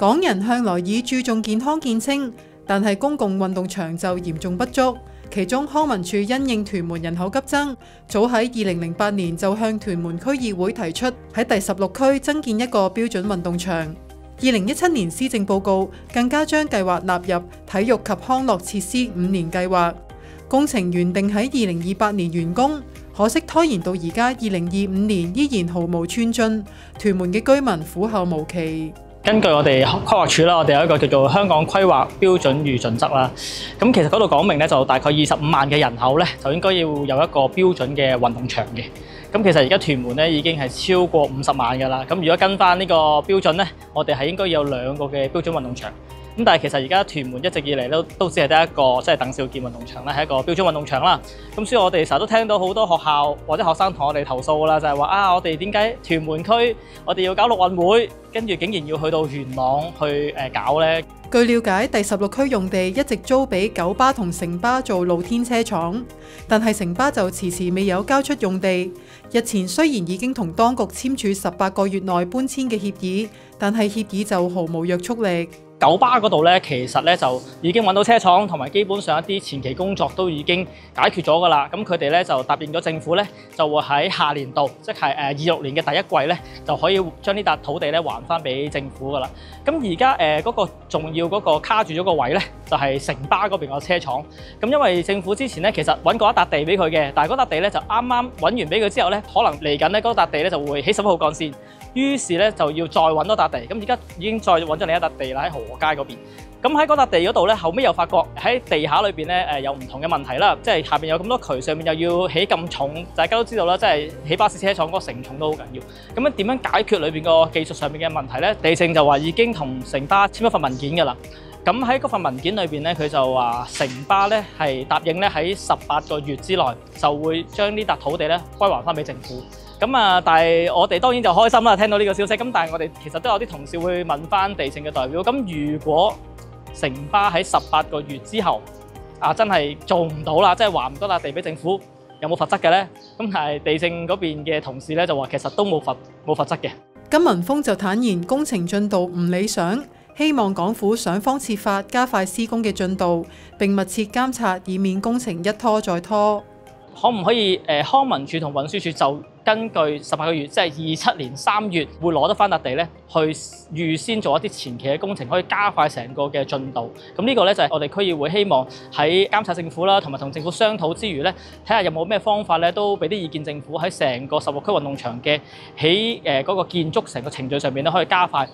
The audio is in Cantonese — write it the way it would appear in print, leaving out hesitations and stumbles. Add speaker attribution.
Speaker 1: 港人向來以注重健康見稱，但係公共運動場就嚴重不足。其中康文署因應屯門人口急增，早喺2008年就向屯門區議會提出喺第16區增建一個標準運動場。2017年施政報告更加將計劃納入體育及康樂設施5年計劃，工程原定喺2028年完工，可惜拖延到而家2025年依然毫無寸進，屯門嘅居民苦候無期。
Speaker 2: 根據我哋規劃署啦，我哋有一個叫做香港規劃標準與準則啦。咁其實嗰度講明咧，就大概25萬嘅人口咧，就應該要有一個標準嘅運動場嘅。咁其實而家屯門咧已經係超過50萬㗎啦。咁如果跟翻呢個標準咧，我哋係應該有2個嘅標準運動場。咁但係其實而家屯門一直以嚟都只係得一個，即係鄧肇堅運動場咧，係一個標準運動場啦。咁所以我哋成日都聽到好多學校或者學生同我哋投訴啦，就係話啊，我哋點解屯門區我哋要搞陸運會，跟住竟然要去到元朗去搞呢？
Speaker 1: 據了解，第16區用地一直租俾九巴同城巴做露天車廠，但係城巴就遲遲未有交出用地。日前雖然已經同當局簽署18個月內搬遷嘅協議，但係協議就毫無約束力。
Speaker 2: 九巴嗰度咧，其實咧就已經揾到車廠，同埋基本上一啲前期工作都已經解決咗㗎啦。咁佢哋咧就答應咗政府咧，就會喺下年度，即係26年嘅第一季咧，就可以將呢笪土地咧還翻俾政府㗎啦。咁而家嗰個重要嗰個卡住咗個位咧，就係城巴嗰邊個車廠。咁因為政府之前咧其實揾過一笪地俾佢嘅，但係嗰笪地咧就啱啱揾完俾佢之後咧，可能嚟緊咧嗰笪地咧就會起11號幹線。於是咧就要再揾多笪地，咁而家已經再揾咗另一笪地啦，喺河街嗰邊。咁喺嗰笪地嗰度咧，後尾又發覺喺地下裏邊咧有唔同嘅問題啦，即係下邊有咁多渠，上面又要起咁重，大家都知道啦，即係起巴士車廠嗰個承重都好緊要。咁樣點樣解決裏邊個技術上面嘅問題咧？地政就話已經同城巴簽一份文件㗎啦。咁喺嗰份文件裏邊咧，佢就話城巴咧係答應咧喺18個月之內就會將呢笪土地咧歸還翻俾政府。咁啊，但係我哋當然就開心啦，聽到呢個消息。咁但係我哋其實都有啲同事會問翻地政嘅代表，咁如果城巴喺18個月之後真係做唔到啦，即係還唔到笪地俾政府，有冇罰則嘅咧？咁但係地政嗰邊嘅同事咧就話其實都冇罰則嘅。
Speaker 1: 金文峰就坦言工程進度唔理想，希望港府想方設法加快施工嘅進度，並密切監察，以免工程一拖再拖。
Speaker 2: 可唔可以康文署同運輸署就根據18個月，即係27年3月會攞得翻笪地咧，去預先做一啲前期嘅工程，可以加快成個嘅進度。咁呢個咧就係我哋區議會希望喺監察政府啦，同埋同政府商討之餘咧，睇下有冇咩方法咧，都俾啲意見政府喺成個16區運動場嘅起嗰個建築成個程序上面咧，可以加快。